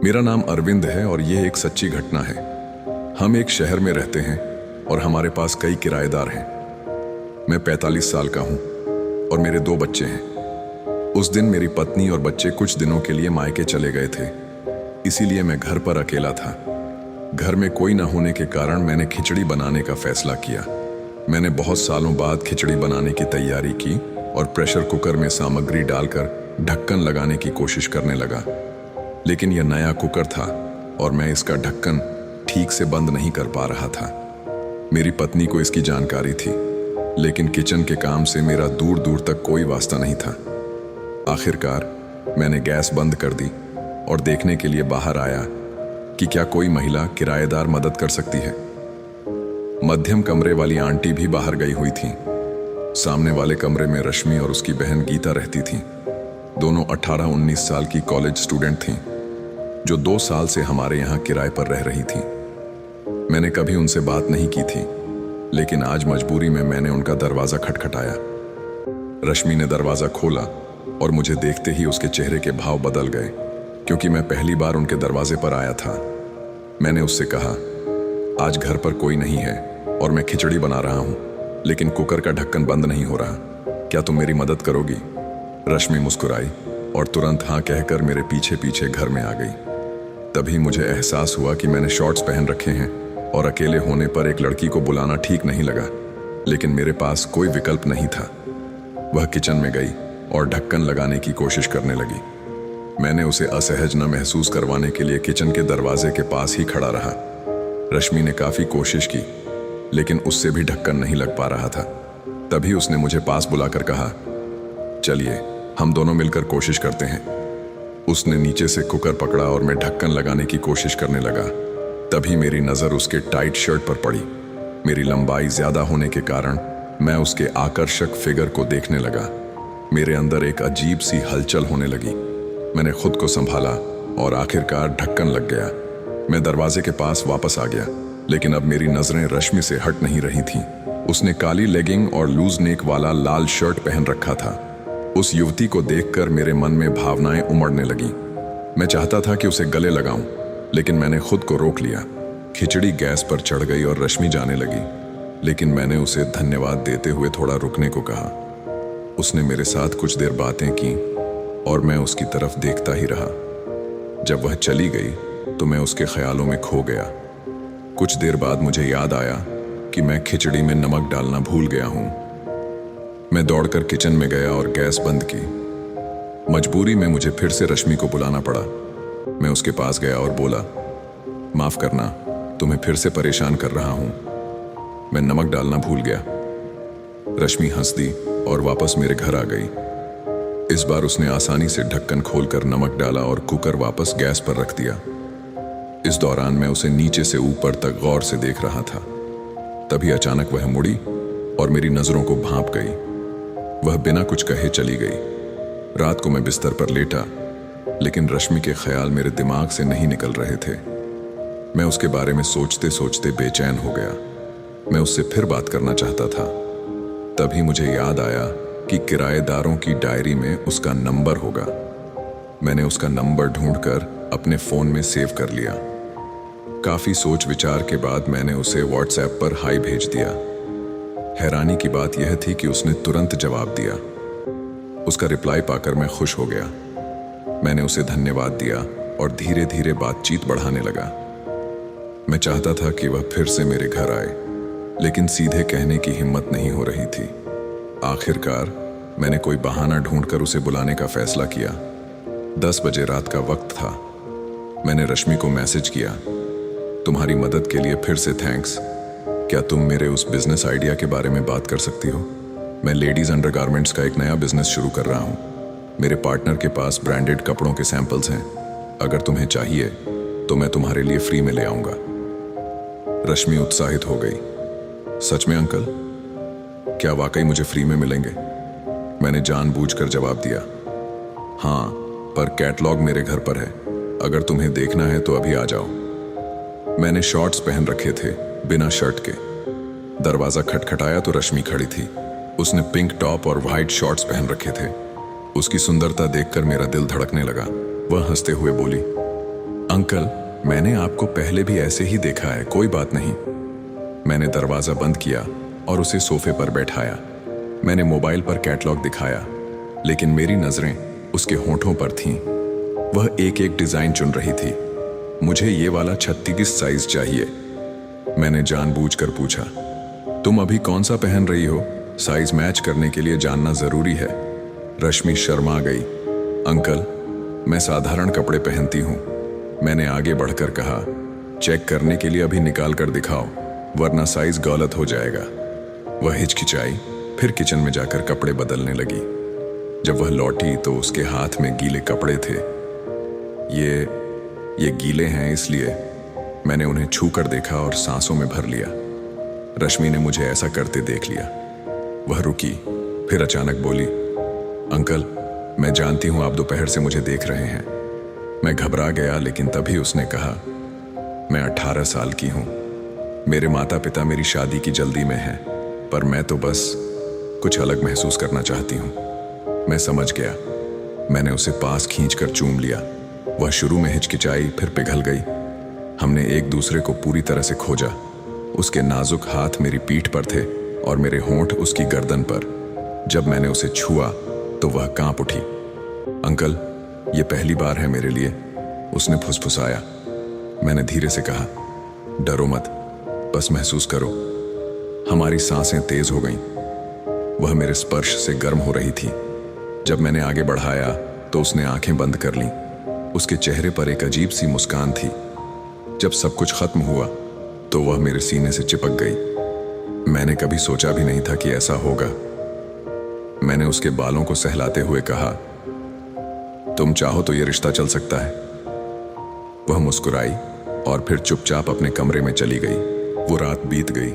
मेरा नाम अरविंद है और यह एक सच्ची घटना है। हम एक शहर में रहते हैं और हमारे पास कई किराएदार हैं। मैं 45 साल का हूं और मेरे 2 बच्चे हैं। उस दिन मेरी पत्नी और बच्चे कुछ दिनों के लिए मायके चले गए थे, इसीलिए मैं घर पर अकेला था। घर में कोई न होने के कारण मैंने खिचड़ी बनाने का फैसला किया। मैंने बहुत सालों बाद खिचड़ी बनाने की तैयारी की और प्रेशर कुकर में सामग्री डालकर ढक्कन लगाने की कोशिश करने लगा, लेकिन यह नया कुकर था और मैं इसका ढक्कन ठीक से बंद नहीं कर पा रहा था। मेरी पत्नी को इसकी जानकारी थी, लेकिन किचन के काम से मेरा दूर दूर तक कोई वास्ता नहीं था। आखिरकार मैंने गैस बंद कर दी और देखने के लिए बाहर आया कि क्या कोई महिला किराएदार मदद कर सकती है। मध्यम कमरे वाली आंटी भी बाहर गई हुई थी। सामने वाले कमरे में रश्मि और उसकी बहन गीता रहती थी। दोनों 18-19 साल की कॉलेज स्टूडेंट थीं, जो 2 साल से हमारे यहाँ किराए पर रह रही थीं। मैंने कभी उनसे बात नहीं की थी, लेकिन आज मजबूरी में मैंने उनका दरवाज़ा खटखटाया। रश्मि ने दरवाज़ा खोला और मुझे देखते ही उसके चेहरे के भाव बदल गए, क्योंकि मैं पहली बार उनके दरवाजे पर आया था। मैंने उससे कहा, आज घर पर कोई नहीं है और मैं खिचड़ी बना रहा हूँ, लेकिन कुकर का ढक्कन बंद नहीं हो रहा। क्या तुम मेरी मदद करोगी? रश्मि मुस्कुराई और तुरंत हाँ कहकर मेरे पीछे पीछे घर में आ गई। तभी मुझे एहसास हुआ कि मैंने शॉर्ट्स पहन रखे हैं और अकेले होने पर एक लड़की को बुलाना ठीक नहीं लगा, लेकिन मेरे पास कोई विकल्प नहीं था। वह किचन में गई और ढक्कन लगाने की कोशिश करने लगी। मैंने उसे असहज न महसूस करवाने के लिए किचन के दरवाजे के पास ही खड़ा रहा। रश्मि ने काफ़ी कोशिश की, लेकिन उससे भी ढक्कन नहीं लग पा रहा था। तभी उसने मुझे पास बुलाकर कहा, चलिए हम दोनों मिलकर कोशिश करते हैं। उसने नीचे से कुकर पकड़ा और मैं ढक्कन लगाने की कोशिश करने लगा। तभी मेरी नज़र उसके टाइट शर्ट पर पड़ी। मेरी लंबाई ज़्यादा होने के कारण मैं उसके आकर्षक फिगर को देखने लगा। मेरे अंदर एक अजीब सी हलचल होने लगी। मैंने खुद को संभाला और आखिरकार ढक्कन लग गया। मैं दरवाजे के पास वापस आ गया, लेकिन अब मेरी नज़रें रश्मि से हट नहीं रही थीं। उसने काली लेगिंग और लूज नेक वाला लाल शर्ट पहन रखा था। उस युवती को देखकर मेरे मन में भावनाएं उमड़ने लगी। मैं चाहता था कि उसे गले लगाऊं, लेकिन मैंने खुद को रोक लिया। खिचड़ी गैस पर चढ़ गई और रश्मि जाने लगी, लेकिन मैंने उसे धन्यवाद देते हुए थोड़ा रुकने को कहा। उसने मेरे साथ कुछ देर बातें की और मैं उसकी तरफ देखता ही रहा। जब वह चली गई तो मैं उसके ख्यालों में खो गया। कुछ देर बाद मुझे याद आया कि मैं खिचड़ी में नमक डालना भूल गया हूँ। मैं दौड़कर किचन में गया और गैस बंद की। मजबूरी में मुझे फिर से रश्मि को बुलाना पड़ा। मैं उसके पास गया और बोला, माफ़ करना, तुम्हें फिर से परेशान कर रहा हूँ। मैं नमक डालना भूल गया। रश्मि हंस दी और वापस मेरे घर आ गई। इस बार उसने आसानी से ढक्कन खोलकर नमक डाला और कुकर वापस गैस पर रख दिया। इस दौरान मैं उसे नीचे से ऊपर तक गौर से देख रहा था। तभी अचानक वह मुड़ी और मेरी नज़रों को भांप गई। वह बिना कुछ कहे चली गई। रात को मैं बिस्तर पर लेटा, लेकिन रश्मि के ख्याल मेरे दिमाग से नहीं निकल रहे थे। मैं उसके बारे में सोचते सोचते बेचैन हो गया। मैं उससे फिर बात करना चाहता था। तभी मुझे याद आया कि किराएदारों की डायरी में उसका नंबर होगा। मैंने उसका नंबर ढूंढकर अपने फ़ोन में सेव कर लिया। काफ़ी सोच विचार के बाद मैंने उसे व्हाट्सएप पर हाई भेज दिया। हैरानी की बात यह थी कि उसने तुरंत जवाब दिया। उसका रिप्लाई पाकर मैं खुश हो गया। मैंने उसे धन्यवाद दिया और धीरे धीरे बातचीत बढ़ाने लगा। मैं चाहता था कि वह फिर से मेरे घर आए, लेकिन सीधे कहने की हिम्मत नहीं हो रही थी। आखिरकार मैंने कोई बहाना ढूंढकर उसे बुलाने का फैसला किया। 10 बजे रात का वक्त था। मैंने रश्मि को मैसेज किया, तुम्हारी मदद के लिए फिर से थैंक्स। क्या तुम मेरे उस बिजनेस आइडिया के बारे में बात कर सकती हो? मैं लेडीज़ अंडरगारमेंट्स का एक नया बिजनेस शुरू कर रहा हूँ। मेरे पार्टनर के पास ब्रांडेड कपड़ों के सैंपल्स हैं। अगर तुम्हें चाहिए तो मैं तुम्हारे लिए फ्री में ले आऊँगा। रश्मि उत्साहित हो गई। सच में अंकल? क्या वाकई मुझे फ्री में मिलेंगे? मैंने जानबूझकर जवाब दिया। हाँ, पर कैटलॉग मेरे घर पर है। अगर तुम्हें देखना है तो अभी आ जाओ। मैंने शॉर्ट्स पहन रखे थे, बिना शर्ट के। दरवाजा खटखटाया तो रश्मि खड़ी थी। उसने पिंक टॉप और व्हाइट शॉर्ट्स पहन रखे थे। उसकी सुंदरता देखकर मेरा दिल धड़कने लगा। वह हंसते हुए बोली, अंकल, मैंने आपको पहले भी ऐसे ही देखा है, कोई बात नहीं। मैंने दरवाजा बंद किया और उसे सोफे पर बैठाया। मैंने मोबाइल पर कैटलॉग दिखाया, लेकिन मेरी नजरें उसके होठों पर थीं। वह एक एक डिजाइन चुन रही थी। मुझे ये वाला 36 साइज चाहिए। मैंने जानबूझकर पूछा, तुम अभी कौन सा पहन रही हो? साइज मैच करने के लिए जानना जरूरी है। रश्मि शर्मा गई। अंकल, मैं साधारण कपड़े पहनती हूँ। मैंने आगे बढ़कर कहा, चेक करने के लिए अभी निकाल कर दिखाओ, वरना साइज गलत हो जाएगा। वह हिचकिचाई, फिर किचन में जाकर कपड़े बदलने लगी। जब वह लौटी तो उसके हाथ में गीले कपड़े थे। ये गीले हैं इसलिए। मैंने उन्हें छू कर देखा और सांसों में भर लिया। रश्मि ने मुझे ऐसा करते देख लिया। वह रुकी, फिर अचानक बोली, अंकल, मैं जानती हूं आप दोपहर से मुझे देख रहे हैं। मैं घबरा गया, लेकिन तभी उसने कहा, मैं 18 साल की हूं। मेरे माता पिता मेरी शादी की जल्दी में हैं, पर मैं तो बस कुछ अलग महसूस करना चाहती हूं। मैं समझ गया। मैंने उसे पास खींचकर चूम लिया। वह शुरू में हिचकिचाई, फिर पिघल गई। हमने एक दूसरे को पूरी तरह से खोजा। उसके नाजुक हाथ मेरी पीठ पर थे और मेरे होंठ उसकी गर्दन पर। जब मैंने उसे छुआ तो वह कांप उठी। अंकल, ये पहली बार है मेरे लिए, उसने फुसफुसाया। मैंने धीरे से कहा, डरो मत, बस महसूस करो। हमारी सांसें तेज हो गईं। वह मेरे स्पर्श से गर्म हो रही थी। जब मैंने आगे बढ़ाया तो उसने आंखें बंद कर लीं। उसके चेहरे पर एक अजीब सी मुस्कान थी। जब सब कुछ खत्म हुआ तो वह मेरे सीने से चिपक गई। मैंने कभी सोचा भी नहीं था कि ऐसा होगा। मैंने उसके बालों को सहलाते हुए कहा, तुम चाहो तो यह रिश्ता चल सकता है। वह मुस्कुराई और फिर चुपचाप अपने कमरे में चली गई। वो रात बीत गई,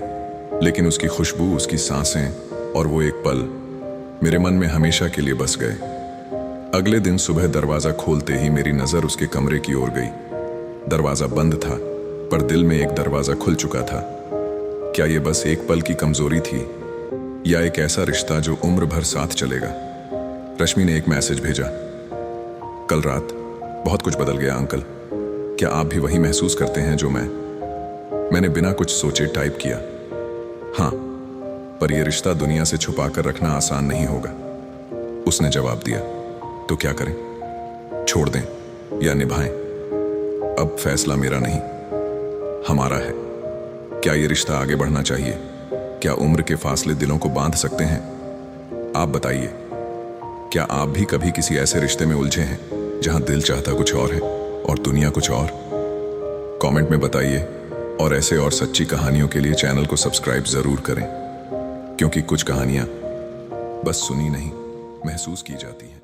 लेकिन उसकी खुशबू, उसकी सांसें और वो एक पल मेरे मन में हमेशा के लिए बस गए। अगले दिन सुबह दरवाजा खोलते ही मेरी नजर उसके कमरे की ओर गई। दरवाजा बंद था, पर दिल में एक दरवाजा खुल चुका था। क्या यह बस एक पल की कमजोरी थी, या एक ऐसा रिश्ता जो उम्र भर साथ चलेगा? रश्मि ने एक मैसेज भेजा, कल रात बहुत कुछ बदल गया अंकल। क्या आप भी वही महसूस करते हैं जो मैं? मैंने बिना कुछ सोचे टाइप किया, हाँ, पर यह रिश्ता दुनिया से छुपा कर रखना आसान नहीं होगा। उसने जवाब दिया, तो क्या करें? छोड़ दें या निभाएं? अब फैसला मेरा नहीं, हमारा है। क्या यह रिश्ता आगे बढ़ना चाहिए? क्या उम्र के फासले दिलों को बांध सकते हैं? आप बताइए, क्या आप भी कभी किसी ऐसे रिश्ते में उलझे हैं जहां दिल चाहता कुछ और है और दुनिया कुछ और? कमेंट में बताइए, और ऐसे और सच्ची कहानियों के लिए चैनल को सब्सक्राइब जरूर करें, क्योंकि कुछ कहानियां बस सुनी नहीं, महसूस की जाती हैं।